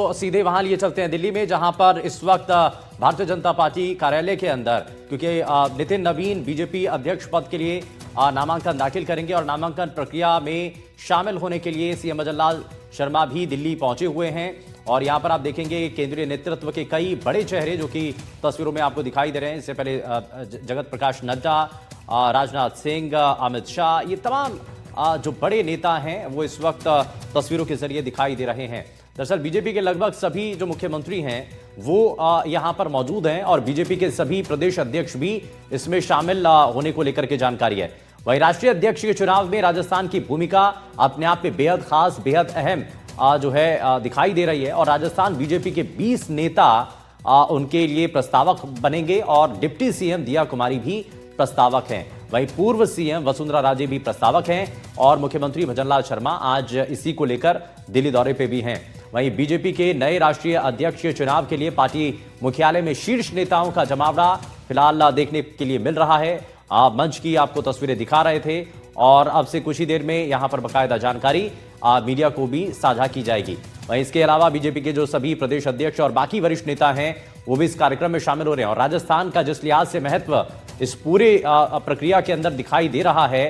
तो सीधे वहां लिए चलते हैं दिल्ली में, जहां पर इस वक्त भारतीय जनता पार्टी कार्यालय के अंदर, क्योंकि नितिन नवीन बीजेपी अध्यक्ष पद के लिए नामांकन दाखिल करेंगे और नामांकन प्रक्रिया में शामिल होने के लिए सीएम भजन लाल शर्मा भी दिल्ली पहुंचे हुए हैं। और यहां पर आप देखेंगे केंद्रीय नेतृत्व के कई बड़े चेहरे जो कि तस्वीरों में आपको दिखाई दे रहे हैं। इससे पहले जगत प्रकाश नड्डा, राजनाथ सिंह, अमित शाह, ये तमाम जो बड़े नेता हैं वो इस वक्त तस्वीरों के जरिए दिखाई दे रहे हैं। दरअसल बीजेपी के लगभग सभी जो मुख्यमंत्री हैं वो यहां पर मौजूद हैं और बीजेपी के सभी प्रदेश अध्यक्ष भी इसमें शामिल होने को लेकर के जानकारी है। वहीं राष्ट्रीय अध्यक्ष के चुनाव में राजस्थान की भूमिका अपने आप में बेहद खास, बेहद अहम जो है दिखाई दे रही है। और राजस्थान बीजेपी के 20 नेता उनके लिए प्रस्तावक बनेंगे और डिप्टी सीएम दिया कुमारी भी प्रस्तावक हैं। वहीं पूर्व सीएम वसुंधरा राजे भी प्रस्तावक हैं और मुख्यमंत्री भजन लाल शर्मा आज इसी को लेकर दिल्ली दौरे पे भी हैं। वहीं बीजेपी के नए राष्ट्रीय अध्यक्ष के चुनाव के लिए पार्टी मुख्यालय में शीर्ष नेताओं का जमावड़ा फिलहाल देखने के लिए मिल रहा है। मंच की आपको तस्वीरें दिखा रहे थे और अब से कुछ ही देर में यहां पर बाकायदा जानकारी मीडिया को भी साझा की जाएगी। वहीं इसके अलावा बीजेपी के जो सभी प्रदेश अध्यक्ष और बाकी वरिष्ठ नेता हैं वो भी इस कार्यक्रम में शामिल हो रहे हैं। और राजस्थान का जिस लिहाज से महत्व इस पूरे प्रक्रिया के अंदर दिखाई दे रहा है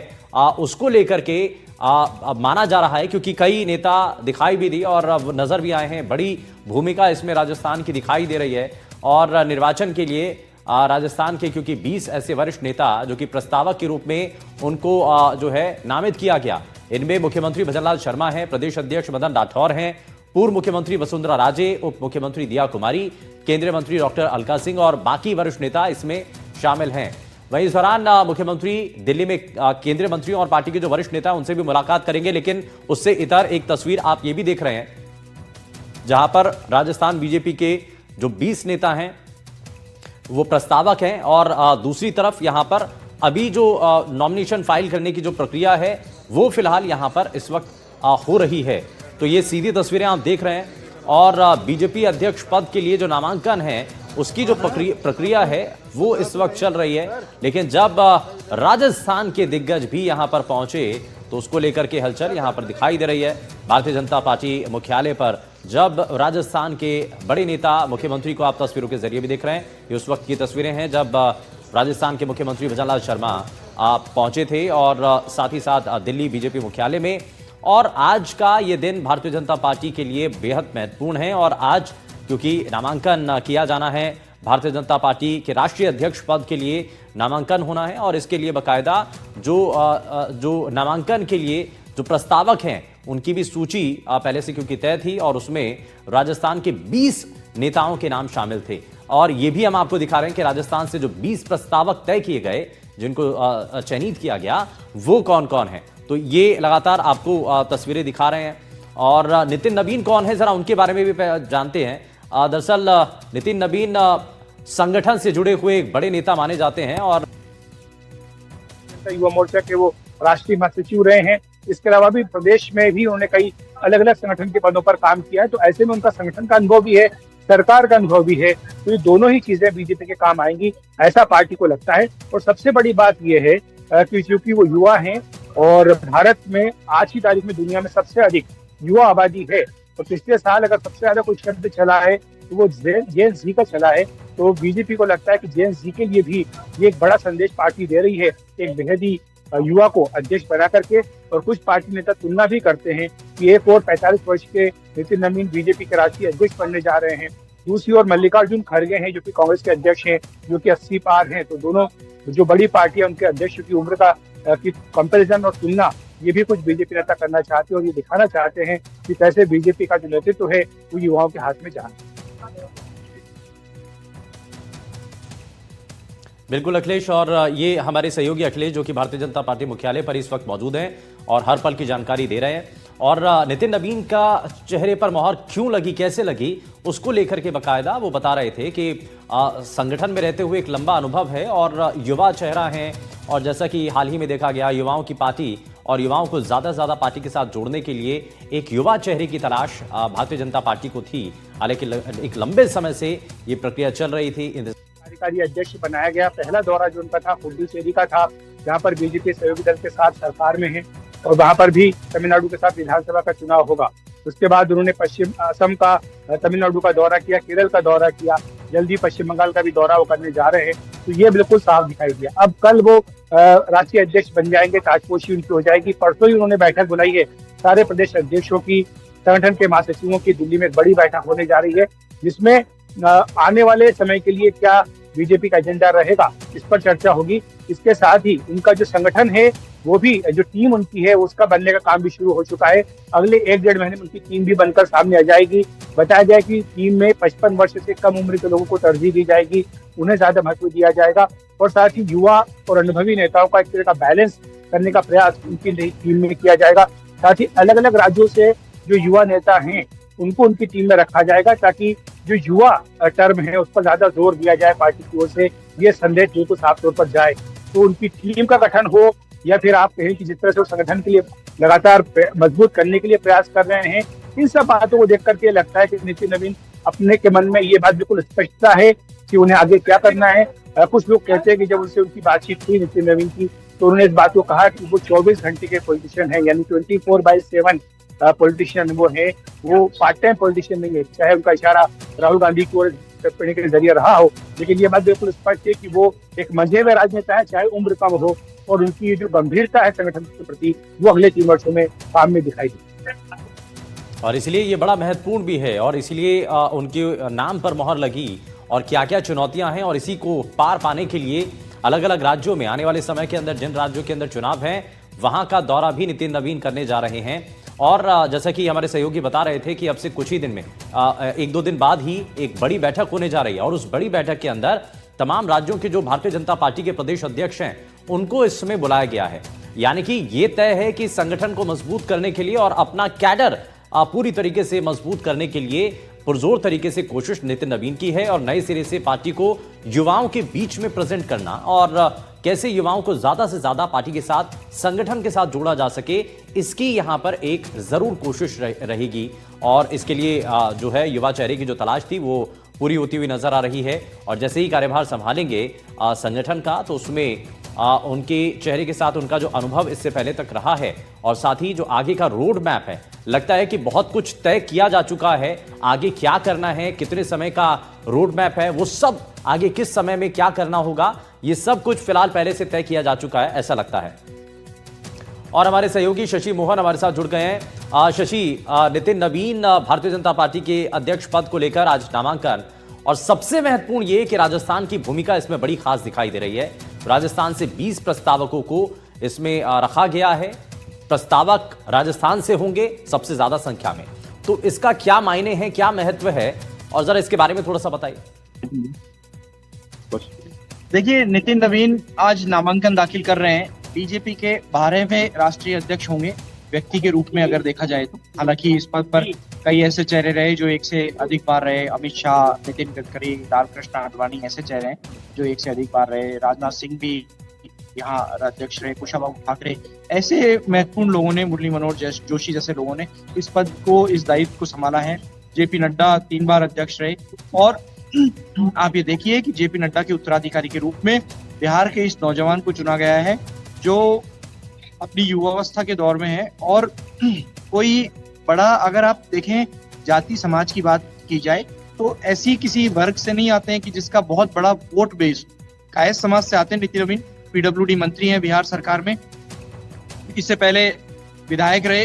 उसको लेकर के माना जा रहा है, क्योंकि कई नेता दिखाई भी दी और अब नजर भी आए हैं। बड़ी भूमिका इसमें राजस्थान की दिखाई दे रही है और निर्वाचन के लिए राजस्थान के क्योंकि 20 ऐसे वरिष्ठ नेता जो कि प्रस्तावक के रूप में उनको जो है नामित किया गया, इनमें मुख्यमंत्री भजन लाल शर्मा हैं, प्रदेश अध्यक्ष मदन राठौर हैं, पूर्व मुख्यमंत्री वसुंधरा राजे, उप मुख्यमंत्री दिया कुमारी, केंद्रीय मंत्री डॉक्टर अलका सिंह और बाकी वरिष्ठ नेता इसमें शामिल हैं। वहीं इस दौरान मुख्यमंत्री दिल्ली में केंद्रीय मंत्रियों और पार्टी के जो वरिष्ठ नेता हैं उनसे भी मुलाकात करेंगे। लेकिन उससे इतर एक तस्वीर आप ये भी देख रहे हैं जहां पर राजस्थान बीजेपी के जो 20 नेता हैं वो प्रस्तावक हैं और दूसरी तरफ यहां पर अभी जो नॉमिनेशन फाइल करने की जो प्रक्रिया है वो फिलहाल यहां पर इस वक्त हो रही है। तो ये सीधी तस्वीरें आप देख रहे हैं और बीजेपी अध्यक्ष पद के लिए जो नामांकन है उसकी जो प्रक्रिया है वो इस वक्त चल रही है। लेकिन जब राजस्थान के दिग्गज भी यहां पर पहुंचे तो उसको लेकर के हलचल यहां पर दिखाई दे रही है। भारतीय जनता पार्टी मुख्यालय पर जब राजस्थान के बड़े नेता, मुख्यमंत्री को आप तस्वीरों के जरिए भी देख रहे हैं, ये उस वक्त की तस्वीरें हैं जब राजस्थान के मुख्यमंत्री भजन लाल शर्मा पहुंचे थे और साथ ही साथ दिल्ली बीजेपी मुख्यालय में। और आज का ये दिन भारतीय जनता पार्टी के लिए बेहद महत्वपूर्ण है और आज क्योंकि नामांकन किया जाना है, भारतीय जनता पार्टी के राष्ट्रीय अध्यक्ष पद के लिए नामांकन होना है और इसके लिए बाकायदा जो नामांकन के लिए जो प्रस्तावक हैं उनकी भी सूची पहले से क्योंकि तय थी और उसमें राजस्थान के 20 नेताओं के नाम शामिल थे। और ये भी हम आपको दिखा रहे हैं कि राजस्थान से जो 20 प्रस्तावक तय किए गए, जिनको चयनित किया गया, वो कौन कौन है। तो ये लगातार आपको तस्वीरें दिखा रहे हैं। और नितिन नवीन कौन है जरा उनके बारे में भी जानते हैं। दरअसल नितिन नवीन संगठन से जुड़े हुए एक बड़े नेता माने जाते हैं और युवा मोर्चा के वो राष्ट्रीय महासचिव रहे हैं। इसके अलावा भी प्रदेश में भी उन्होंने कई अलग अलग संगठन के पदों पर काम किया है। तो ऐसे में उनका संगठन का अनुभव भी है, सरकार का अनुभव भी है। तो ये दोनों ही चीजें बीजेपी के काम आएंगी ऐसा पार्टी को लगता है। और सबसे बड़ी बात यह है कि क्योंकि वो युवा हैं और भारत में आज की तारीख में दुनिया में सबसे अधिक युवा आबादी है। तो पिछले साल अगर सबसे ज्यादा कोई शब्द चला है तो वो जेन जी का चला है। तो बीजेपी को लगता है कि जेन जी के लिए भी ये एक बड़ा संदेश पार्टी दे रही है, एक बेहद ही युवा को अध्यक्ष बना करके। और कुछ पार्टी नेता तुलना भी करते हैं कि एक और 45 वर्ष के नितिन नवीन बीजेपी के राष्ट्रीय अध्यक्ष बनने जा रहे हैं। दूसरी ओर मल्लिकार्जुन खड़गे हैं जो कि कांग्रेस के अध्यक्ष हैं, जो कि 80 पार हैं। तो दोनों जो बड़ी पार्टियां उनके अध्यक्ष की उम्र का की कंपेरिजन और तुलना ये भी कुछ बीजेपी नेता करना चाहते हैं और ये दिखाना चाहते हैं कि कैसे बीजेपी का जो नेतृत्व है वो युवाओं के हाथ में जा रहा है। बिल्कुल अखिलेश, और ये हमारे सहयोगी अखिलेश जो कि भारतीय जनता पार्टी मुख्यालय पर इस वक्त मौजूद हैं और हर पल की जानकारी दे रहे हैं। और नितिन नवीन का चेहरे पर मोहर क्यों लगी, कैसे लगी, उसको लेकर के बाकायदा वो बता रहे थे कि संगठन में रहते हुए एक लंबा अनुभव है और युवा चेहरा है। और जैसा कि हाल ही में देखा गया, युवाओं की पार्टी और युवाओं को ज़्यादा से ज़्यादा पार्टी के साथ जोड़ने के लिए एक युवा चेहरे की तलाश भारतीय जनता पार्टी को थी। हालांकि एक लंबे समय से ये प्रक्रिया चल रही थी। कार्यकारी अध्यक्ष बनाया गया। पहला दौरा जो उनका था पुडुचेरी का था, जहाँ पर बीजेपी सहयोगी दल के साथ सरकार में है और वहाँ पर भी तमिलनाडु के साथ विधानसभा का चुनाव होगा। उसके बाद उन्होंने पश्चिम असम का, तमिलनाडु का दौरा किया, केरल का दौरा किया, जल्दी पश्चिम बंगाल का भी दौरा वो करने जा रहे हैं। तो ये बिल्कुल साफ दिखाई दिया। अब कल वो राष्ट्रीय अध्यक्ष बन जाएंगे, ताजपोशी उनकी हो जाएगी। परसों ही उन्होंने बैठक बुलाई है सारे प्रदेश अध्यक्षों की, संगठन के महासचिवों की। दिल्ली में एक बड़ी बैठक होने जा रही है जिसमें आने वाले समय के लिए क्या बीजेपी का एजेंडा रहेगा, इस पर चर्चा होगी। इसके साथ ही उनका जो संगठन है, वो भी जो टीम उनकी है, उसका बनने का काम भी शुरू हो चुका है। अगले 1-1.5 महीने में उनकी टीम भी बनकर सामने आ जाएगी। बताया जाए कि टीम में 55 वर्ष से कम उम्र के लोगों को तरजीह दी जाएगी, उन्हें ज्यादा महत्व दिया जाएगा। और साथ ही युवा और अनुभवी नेताओं का एक तरह का बैलेंस करने का प्रयास उनकी नई टीम में किया जाएगा। साथ ही अलग अलग राज्यों से जो युवा नेता हैं, उनको उनकी टीम में रखा जाएगा, ताकि जो युवा टर्म है उस पर ज्यादा जोर दिया जाए पार्टी की ओर से। ये संदेश बिल्कुल साफ तौर पर जाए। तो उनकी टीम का गठन हो, या फिर आप कहें कि जिस तरह से वो संगठन के लिए लगातार मजबूत करने के लिए प्रयास कर रहे हैं, इन सब बातों को देख करके लगता है कि नितिन नवीन अपने के मन में ये बात बिल्कुल स्पष्टता है कि उन्हें आगे क्या करना है। कुछ लोग कहते हैं कि जब उनसे उनकी बातचीत हुई नितिन नवीन की, तो उन्होंने इस बात को कहा कि वो 24 घंटे के पॉलिटिशियन है, यानी 24/7 पॉलिटिशियन वो है, वो पार्ट टाइम पॉलिटिशियन नहीं है। चाहे उनका इशारा राहुल गांधी की ओर टिप्पणी के जरिए रहा हो, लेकिन ये बात बिल्कुल स्पष्ट है कि वो एक मजे में राजनेता है, चाहे उम्र कम हो। और उनकी जो गंभीरता है संगठन के प्रति, वो अगले 3 वर्षों में काम में दिखाई देगी। और इसलिए ये बड़ा महत्वपूर्ण भी है, और इसलिए उनके नाम पर मोहर लगी, और क्या क्या चुनौतियां हैं, और इसी को पार पाने के लिए अलग अलग राज्यों में आने वाले समय के अंदर जिन राज्यों के अंदर चुनाव हैं, वहां का दौरा भी नितिन नवीन करने जा रहे हैं। और जैसा कि हमारे सहयोगी बता रहे थे कि अब से कुछ ही दिन में 1-2 दिन बाद ही एक बड़ी बैठक होने जा रही है, और उस बड़ी बैठक के अंदर तमाम राज्यों के जो भारतीय जनता पार्टी के प्रदेश अध्यक्ष हैं, उनको इसमें बुलाया गया है। यानी कि ये तय है कि संगठन को मजबूत करने के लिए और अपना कैडर पूरी तरीके से मजबूत करने के लिए पुरजोर तरीके से कोशिश नितिन नवीन की है, और नए सिरे से पार्टी को युवाओं के बीच में प्रेजेंट करना, और कैसे युवाओं को ज्यादा से ज्यादा पार्टी के साथ, संगठन के साथ जोड़ा जा सके, इसकी यहां पर एक जरूर कोशिश रहेगी। और इसके लिए जो है युवा चेहरे की जो तलाश थी वो पूरी होती हुई नजर आ रही है। और जैसे ही कार्यभार संभालेंगे संगठन का, तो उसमें उनके चेहरे के साथ उनका जो अनुभव इससे पहले तक रहा है, और साथ ही जो आगे का रोड मैप है, लगता है कि बहुत कुछ तय किया जा चुका है। आगे क्या करना है, कितने समय का रोड मैप है, वो सब आगे किस समय में क्या करना होगा, ये सब कुछ फिलहाल पहले से तय किया जा चुका है, ऐसा लगता है। और हमारे सहयोगी शशि मोहन हमारे साथ जुड़ गए हैं। शशि, नितिन नवीन भारतीय जनता पार्टी के अध्यक्ष पद को लेकर आज नामांकन, और सबसे महत्वपूर्ण ये कि राजस्थान की भूमिका इसमें बड़ी खास दिखाई दे रही है। राजस्थान से 20 प्रस्तावकों को इसमें रखा गया है। प्रस्तावक राजस्थान से होंगे सबसे ज्यादा संख्या में, तो इसका क्या मायने हैं, क्या महत्व है, और जरा इसके बारे में थोड़ा सा बताइए। देखिए, नितिन नवीन आज नामांकन दाखिल कर रहे हैं। बीजेपी के 12वें राष्ट्रीय अध्यक्ष होंगे व्यक्ति के रूप में अगर देखा जाए तो। हालांकि इस पद पर कई ऐसे चेहरे रहे जो एक से अधिक बार रहे। अमित शाह, नितिन गडकरी, लालकृष्ण आडवाणी ऐसे चेहरे हैं जो एक से अधिक बार रहे। राजनाथ सिंह भी यहाँ अध्यक्ष रहे, कुशाभाऊ ठाकरे, ऐसे महत्वपूर्ण लोगों ने, मुरली मनोहर जोशी जैसे लोगों ने इस पद को, इस दायित्व को संभाला है। जेपी नड्डा 3 बार अध्यक्ष रहे, और आप ये देखिए कि जेपी नड्डा के उत्तराधिकारी के रूप में बिहार के इस नौजवान को चुना गया है जो अपनी युवावस्था के दौर में है। और कोई बड़ा, अगर आप देखें जाति समाज की बात की जाए तो ऐसी किसी वर्ग से नहीं आते हैं कि जिसका बहुत बड़ा वोट बेस। कायस्थ समाज से आते हैं नितिन नवीन। पीडब्ल्यूडी मंत्री हैं बिहार सरकार में, इससे पहले विधायक रहे,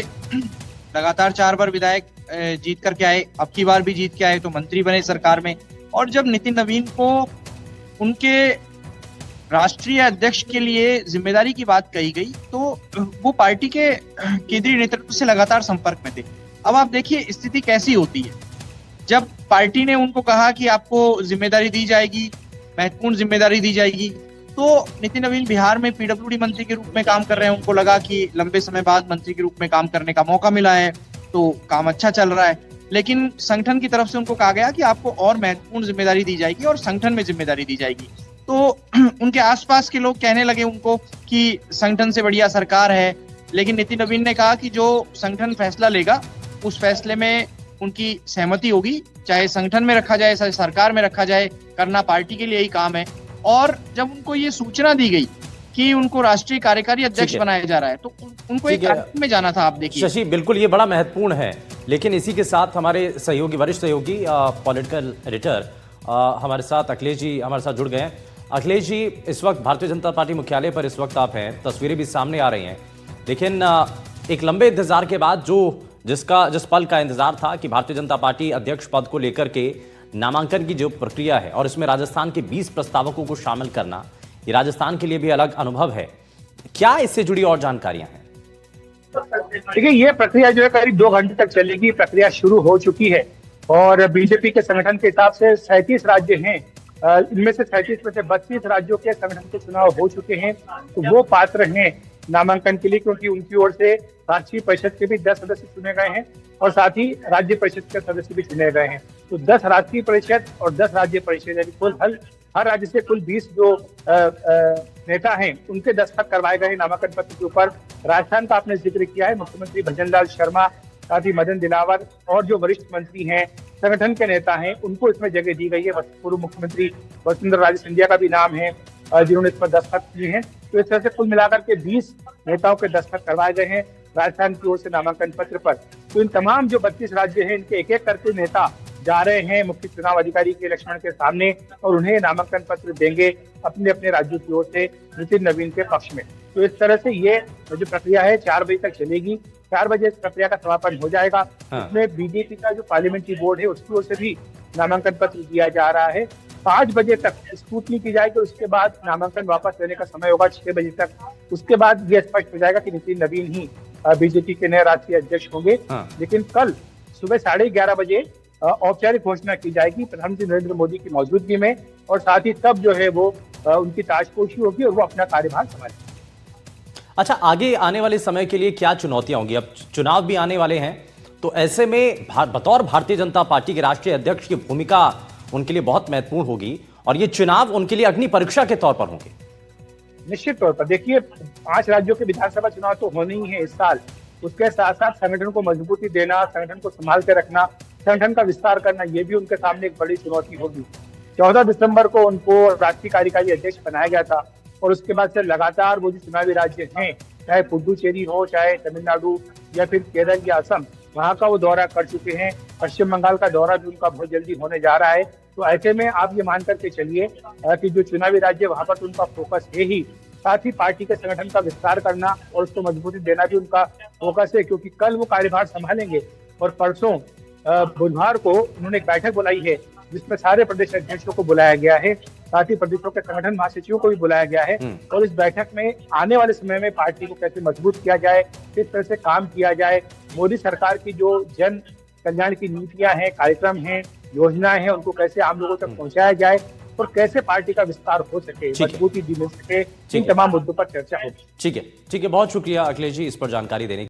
लगातार 4 बार विधायक जीत करके आए, अब की बार भी जीत के आए तो मंत्री बने सरकार में। और जब नितिन नवीन को उनके राष्ट्रीय अध्यक्ष के लिए जिम्मेदारी की बात कही गई तो वो पार्टी के केंद्रीय नेतृत्व से लगातार संपर्क में थे। अब आप देखिए स्थिति कैसी होती है जब पार्टी ने उनको कहा कि आपको जिम्मेदारी दी जाएगी, महत्वपूर्ण जिम्मेदारी दी जाएगी, तो नितिन नवीन बिहार में पीडब्ल्यूडी मंत्री के रूप में काम कर रहे हैं। उनको लगा कि लंबे समय बाद मंत्री के रूप में काम करने का मौका मिला है तो काम अच्छा चल रहा है। लेकिन संगठन की तरफ से उनको कहा गया कि आपको और महत्वपूर्ण जिम्मेदारी दी जाएगी और संगठन में जिम्मेदारी दी जाएगी। तो उनके आसपास के लोग कहने लगे उनको कि संगठन से बढ़िया सरकार है। लेकिन नितिन नवीन ने कहा कि जो संगठन फैसला लेगा उस फैसले में उनकी सहमति होगी, चाहे संगठन में रखा जाए चाहे सरकार में रखा जाए, करना पार्टी के लिए ही काम है। और जब उनको ये सूचना दी गई कि उनको राष्ट्रीय कार्यकारी अध्यक्ष ठीक है। बनाया जा रहा है, तो उनको एक ठीक है। कार्यक्रम में जाना था। आप देखिए शशि, बिल्कुल ये बड़ा महत्वपूर्ण है, लेकिन इसी के साथ हमारे सहयोगी, वरिष्ठ सहयोगी, पॉलिटिकल एडिटर हमारे साथ अखिलेश जी हमारे साथ जुड़ गए हैं। अखिलेश जी, इस वक्त भारतीय जनता पार्टी मुख्यालय पर इस वक्त आप हैं, तस्वीरें भी सामने आ रही हैं, लेकिन एक लंबे इंतजार के बाद जिस पल का इंतजार था कि भारतीय जनता पार्टी अध्यक्ष पद को लेकर के नामांकन की जो प्रक्रिया है और इसमें राजस्थान के 20 प्रस्तावकों को शामिल करना, ये राजस्थान के लिए भी अलग अनुभव है। क्या इससे जुड़ी और जानकारियां हैं? देखिए, ये प्रक्रिया जो है करीब 2 घंटे तक चलेगी। प्रक्रिया शुरू हो चुकी है और बीजेपी के संगठन के हिसाब से 37 राज्य हैं। इनमें से 37 में से 32 राज्यों के संगठन के चुनाव हो चुके हैं, तो वो पात्र हैं नामांकन के लिए, क्योंकि उनकी ओर से राष्ट्रीय परिषद के भी 10 सदस्य चुने गए हैं और साथ ही राज्य परिषद के सदस्य भी चुने गए हैं। तो 10 राष्ट्रीय परिषद और 10 राज्य परिषद, यानी कुल हर राज्य से कुल 20 जो नेता हैं उनके दस्तखत करवाए गए नामांकन पत्र के ऊपर। राजस्थान का आपने जिक्र किया है, मुख्यमंत्री भजनलाल शर्मा, साथ ही मदन दिलावर और जो वरिष्ठ मंत्री हैं, संगठन के नेता हैं, उनको इसमें जगह दी गई है। पूर्व मुख्यमंत्री वसुंधरा राजे सिंधिया का भी नाम है जिन्होंने इस पर दस्तखत किए हैं। तो इस तरह से कुल मिलाकर के 20 नेताओं के दस्तखत करवाए गए हैं राजस्थान की ओर से नामांकन पत्र पर। तो इन तमाम जो 32 राज्य हैं, इनके एक एक करके नेता जा रहे हैं मुख्य चुनाव अधिकारी के लक्ष्मण के सामने और उन्हें नामांकन पत्र देंगे अपने अपने राज्यों की ओर से नितिन नवीन के पक्ष में। तो इस तरह से ये जो प्रक्रिया है 4 बजे तक चलेगी। 4 बजे इस प्रक्रिया का समापन हो जाएगा। इसमें बीजेपी का जो पार्लियामेंट्री बोर्ड है उसकी ओर से भी नामांकन पत्र दिया जा रहा है। 5 बजे तक स्क्रूटनी की जाएगी, उसके बाद नामांकन वापस लेने का समय होगा 6 बजे तक। उसके बाद ये स्पष्ट हो जाएगा कि नितिन नवीन ही बीजेपी के नए राष्ट्रीय अध्यक्ष होंगे। लेकिन कल सुबह 11:30 बजे औपचारिक घोषणा की जाएगी प्रधानमंत्री नरेंद्र मोदी की मौजूदगी में, और साथ ही तब जो है वो उनकी ताजपोशी होगी और वो अपना कार्यभार संभालेंगे। अच्छा, आगे आने वाले समय के लिए क्या चुनौतियां होंगी? अब चुनाव भी आने वाले हैं, तो ऐसे में बतौर भारतीय जनता पार्टी के राष्ट्रीय अध्यक्ष की भूमिका उनके लिए बहुत महत्वपूर्ण होगी और ये चुनाव उनके लिए अग्नि परीक्षा के तौर पर होंगे। निश्चित तौर पर देखिए, 5 राज्यों के विधानसभा चुनाव तो होने ही है इस साल। उसके साथ साथ संगठन को मजबूती देना, संगठन को संभाल के रखना, संगठन का विस्तार करना, ये भी उनके सामने एक बड़ी चुनौती होगी। 14 दिसंबर को उनको राष्ट्रीय कार्यकारी अध्यक्ष बनाया गया था और उसके बाद से लगातार वो जो चुनावी राज्य हैं, चाहे पुडुचेरी हो, चाहे तमिलनाडु या फिर केरल या असम, वहां का वो दौरा कर चुके हैं। पश्चिम बंगाल का दौरा भी उनका बहुत जल्दी होने जा रहा है। तो ऐसे में आप ये मान करके चलिए कि जो चुनावी राज्य वहां पर तो उनका फोकस है ही, साथ ही पार्टी के संगठन का विस्तार करना और उसको मजबूती देना भी उनका फोकस है, क्योंकि कल वो कार्यभार संभालेंगे और परसों बुधवार को उन्होंने एक बैठक बुलाई है जिसमें सारे प्रदेश अध्यक्षों को बुलाया गया है, साथ ही प्रदेशों के संगठन महासचिवों को भी बुलाया गया है। और इस बैठक में आने वाले समय में पार्टी को कैसे मजबूत किया जाए, किस तरह से काम किया जाए, मोदी सरकार की जो जन कल्याण की नीतियां हैं, कार्यक्रम हैं, योजनाएं हैं, उनको कैसे आम लोगों तक पहुंचाया जाए और कैसे पार्टी का विस्तार हो सके, मजबूती दी मिल सके, इन तमाम मुद्दों पर चर्चा होगी। ठीक है, बहुत शुक्रिया अखिलेश जी इस पर जानकारी देने